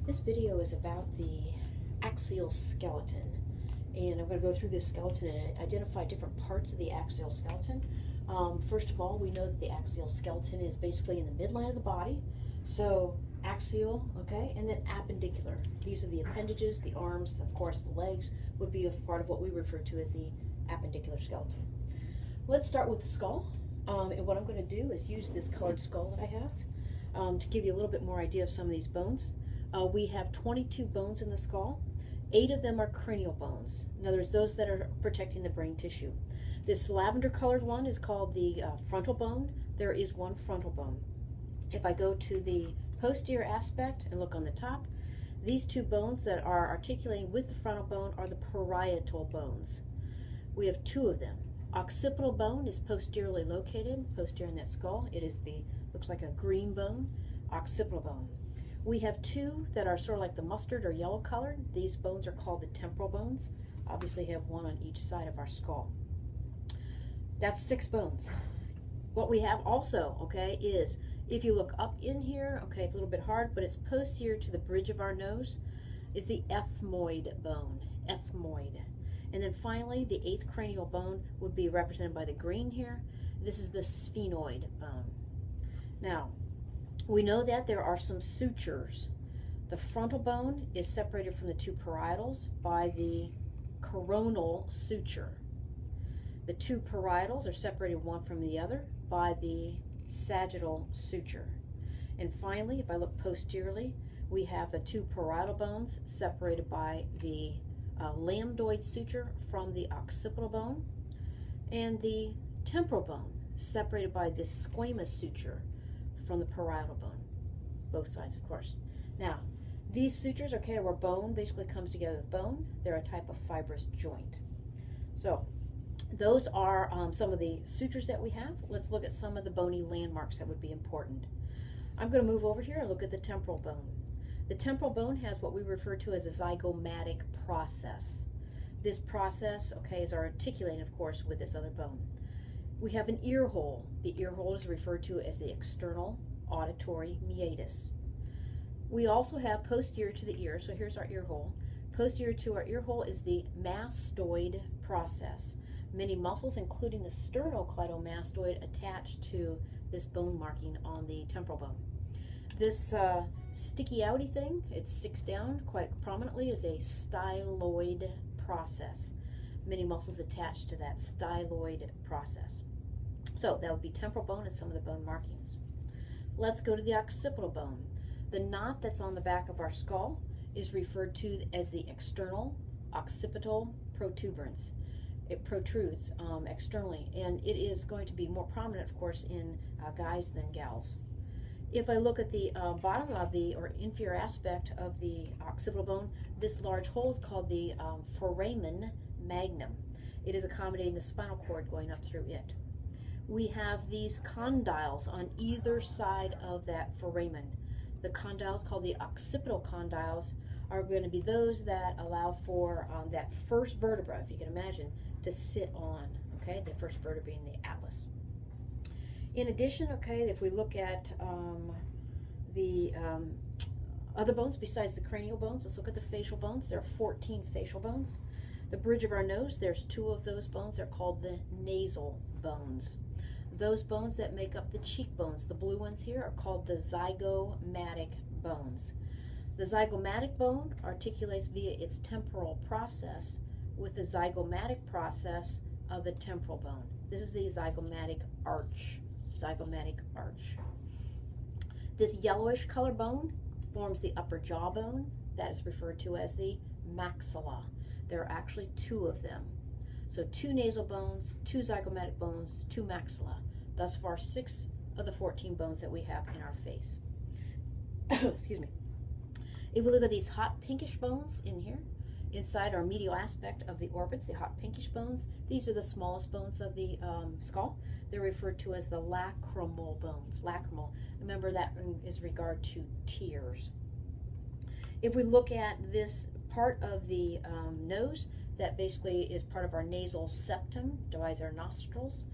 This video is about the axial skeleton, and I'm going to go through this skeleton and identify different parts of the axial skeleton. First of all, we know that the axial skeleton is basically in the midline of the body. So axial, okay, and then appendicular. These are the appendages, the arms, of course the legs would be a part of what we refer to as the appendicular skeleton. Let's start with the skull, and what I'm going to do is use this colored skull that I have to give you a little bit more idea of some of these bones. We have 22 bones in the skull. 8 of them are cranial bones. In other words, those that are protecting the brain tissue. This lavender colored one is called the frontal bone. There is one frontal bone. If I go to the posterior aspect and look on the top, these 2 bones that are articulating with the frontal bone are the parietal bones. We have 2 of them. Occipital bone is posteriorly located, posterior in that skull. It is looks like a green bone, occipital bone. We have 2 that are sort of like the mustard or yellow colored. These bones are called the temporal bones. Obviously have 1 on each side of our skull. That's 6 bones. What we have also, okay, is if you look up in here, okay, it's a little bit hard, but it's posterior to the bridge of our nose, is the ethmoid bone, ethmoid. And then finally, the 8th cranial bone would be represented by the green here. This is the sphenoid bone. Now, we know that there are some sutures. The frontal bone is separated from the 2 parietals by the coronal suture. The 2 parietals are separated one from the other by the sagittal suture. And finally, if I look posteriorly, we have the 2 parietal bones separated by the lambdoid suture from the occipital bone, and the temporal bone separated by this squamous suture from the parietal bone. Both sides, of course. Now, these sutures, okay, where bone basically comes together with bone, they're a type of fibrous joint. So, those are some of the sutures that we have. Let's look at some of the bony landmarks that would be important. I'm going to move over here and look at the temporal bone. The temporal bone has what we refer to as a zygomatic process. This process, okay, is articulated, of course, with this other bone. We have an ear hole. The ear hole is referred to as the external auditory meatus. We also have posterior to the ear, so here's our ear hole. Posterior to our ear hole is the mastoid process. Many muscles, including the sternocleidomastoid, attach to this bone marking on the temporal bone. This sticky outy thing, it sticks down quite prominently, is a styloid process. Many muscles attached to that styloid process. So that would be temporal bone and some of the bone markings. Let's go to the occipital bone. The knot that's on the back of our skull is referred to as the external occipital protuberance. It protrudes externally, and it is going to be more prominent, of course, in guys than gals. If I look at the bottom of the, or inferior aspect of the occipital bone, this large hole is called the foramen magnum. It is accommodating the spinal cord going up through it. We have these condyles on either side of that foramen. The condyles, called the occipital condyles, are going to be those that allow for that first vertebra, if you can imagine, to sit on, okay, the first vertebra being the atlas. In addition, okay, if we look at the other bones besides the cranial bones, let's look at the facial bones. There are 14 facial bones. The bridge of our nose, there's 2 of those bones. They're called the nasal bones. Those bones that make up the cheekbones, the blue ones here, are called the zygomatic bones. The zygomatic bone articulates via its temporal process with the zygomatic process of the temporal bone. This is the zygomatic arch. Zygomatic arch. This yellowish color bone forms the upper jawbone. That is referred to as the maxilla. There are actually 2 of them. So 2 nasal bones, 2 zygomatic bones, 2 maxilla. Thus far, 6 of the 14 bones that we have in our face. Excuse me. If we look at these hot pinkish bones in here, inside our medial aspect of the orbits, the hot pinkish bones, these are the smallest bones of the skull. They're referred to as the lacrimal bones. Lacrimal. Remember, that is regard to tears. If we look at this part of the nose, that basically is part of our nasal septum, divides our nostrils.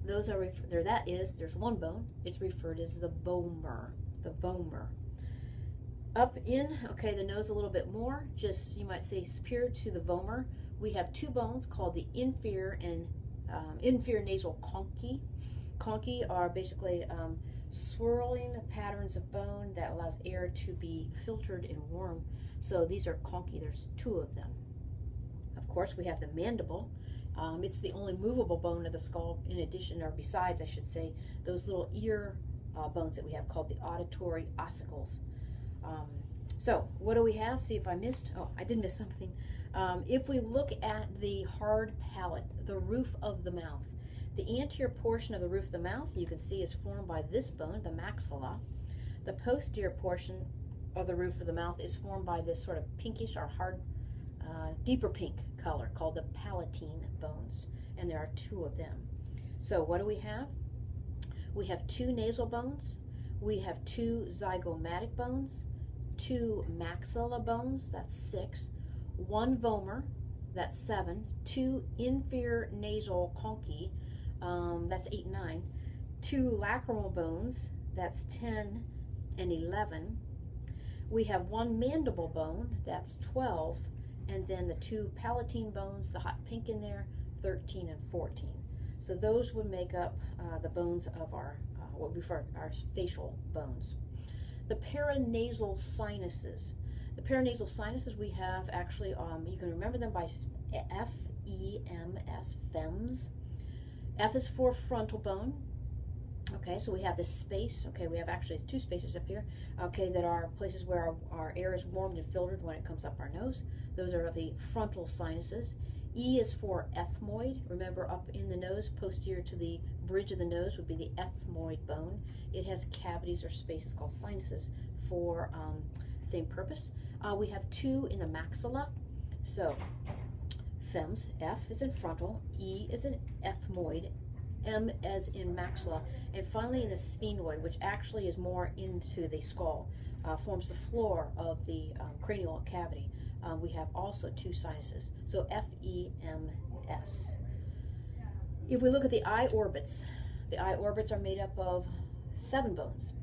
Those are there's 1 bone. It's referred as the vomer. The vomer. Up in, okay, the nose a little bit more, just you might say superior to the vomer, we have two bones called the inferior and inferior nasal conchae. Conchae are basically swirling patterns of bone that allows air to be filtered and warm. So these are conchae. There's two of them. Of course, we have the mandible. It's the only movable bone of the skull, in addition, or besides, I should say, those little ear bones that we have called the auditory ossicles. So what do we have? See if I missed. Oh, I did miss something. If we look at the hard palate, the roof of the mouth, the anterior portion of the roof of the mouth, you can see, is formed by this bone, the maxilla. The posterior portion of the roof of the mouth is formed by this sort of pinkish or hard, deeper pink color called the palatine bones, and there are two of them. So what do we have? We have two nasal bones. We have two zygomatic bones, two maxilla bones, that's 6, one vomer, that's 7, two inferior nasal conchae, that's 8 and 9, two lacrimal bones, that's 10 and 11. We have one mandible bone, that's 12, and then the two palatine bones, the hot pink in there, 13 and 14. So those would make up the bones of our, what we refer to our facial bones. The paranasal sinuses. The paranasal sinuses we have actually, you can remember them by F-E-M-S, FEMS. F is for frontal bone. Okay, so we have this space. Okay, we have actually two spaces up here. Okay, that are places where our air is warmed and filtered when it comes up our nose. Those are the frontal sinuses. E is for ethmoid. Remember, up in the nose, posterior to the bridge of the nose would be the ethmoid bone. It has cavities or spaces called sinuses for same purpose. We have two in the maxilla. So FEMS, F is in frontal, E is in ethmoid, M as in maxilla, and finally in the sphenoid, which actually is more into the skull, forms the floor of the cranial cavity. We have also two sinuses, so F-E-M-S. If we look at the eye orbits are made up of 7 bones.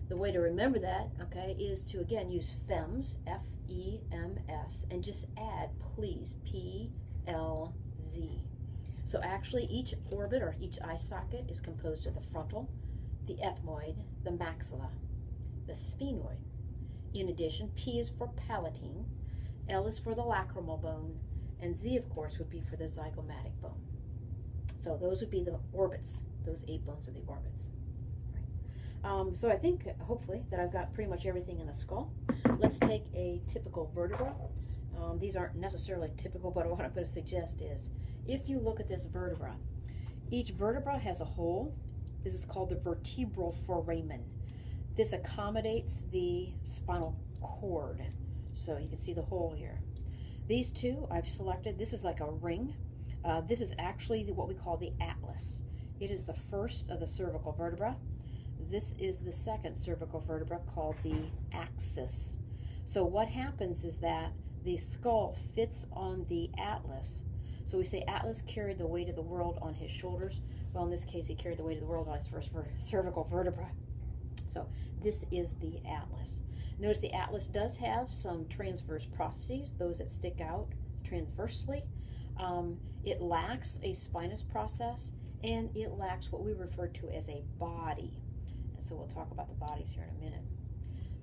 The way to remember that, okay, is to again use FEMS, F-E-M-S, and just add, please, P-L-Z. So actually each orbit or each eye socket is composed of the frontal, the ethmoid, the maxilla, the sphenoid. In addition, P is for palatine, L is for the lacrimal bone, and Z, of course, would be for the zygomatic bone. So those would be the orbits. Those 8 bones are the orbits. Right. So I think, hopefully, that I've got pretty much everything in the skull. Let's take a typical vertebra. These aren't necessarily typical, but what I'm going to suggest is, if you look at this vertebra, each vertebra has a hole. This is called the vertebral foramen. This accommodates the spinal cord. So you can see the hole here. These two I've selected. This is like a ring. This is actually what we call the atlas. It is the first of the cervical vertebra. This is the second cervical vertebra called the axis. So what happens is that the skull fits on the atlas. So we say Atlas carried the weight of the world on his shoulders. Well, in this case, he carried the weight of the world on his first cervical vertebra. So this is the atlas. Notice the atlas does have some transverse processes, those that stick out transversely. It lacks a spinous process, and it lacks what we refer to as a body. And so we'll talk about the bodies here in a minute.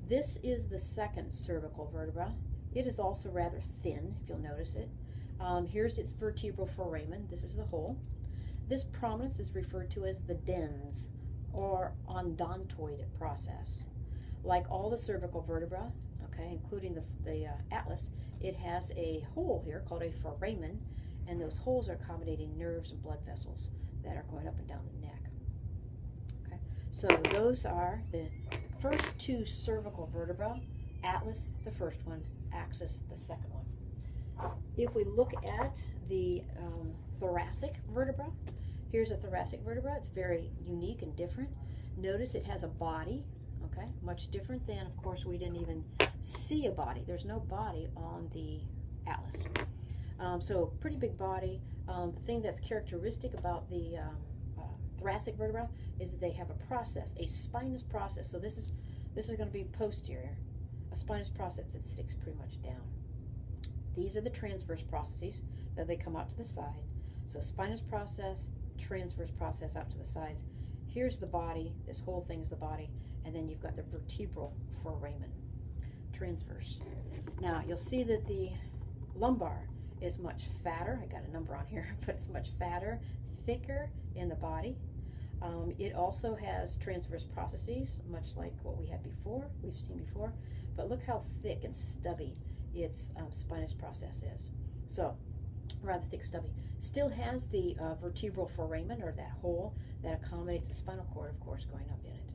This is the second cervical vertebra. It is also rather thin, if you'll notice it. Here's its vertebral foramen. This is the hole. This prominence is referred to as the dens, or odontoid process. Like all the cervical vertebra, okay, including the atlas, it has a hole here called a foramen, and those holes are accommodating nerves and blood vessels that are going up and down the neck. Okay, so those are the first 2 cervical vertebra. Atlas, the first one; axis, the second one. If we look at the thoracic vertebra, here's a thoracic vertebra. It's very unique and different. Notice it has a body, okay, much different than, of course, we didn't even see a body. There's no body on the atlas. So pretty big body. The thing that's characteristic about the thoracic vertebra is that they have a process, a spinous process. So this is going to be posterior. A spinous process that sticks pretty much down. These are the transverse processes that they come out to the side. So spinous process, transverse process out to the sides. Here's the body. This whole thing is the body. And then you've got the vertebral foramen, transverse. Now, you'll see that the lumbar is much fatter. I got a number on here, but it's much fatter, thicker in the body. It also has transverse processes, much like what we've seen before. But look how thick and stubby its spinous process is. So, rather thick, stubby. Still has the vertebral foramen, or that hole that accommodates the spinal cord, of course, going up in it.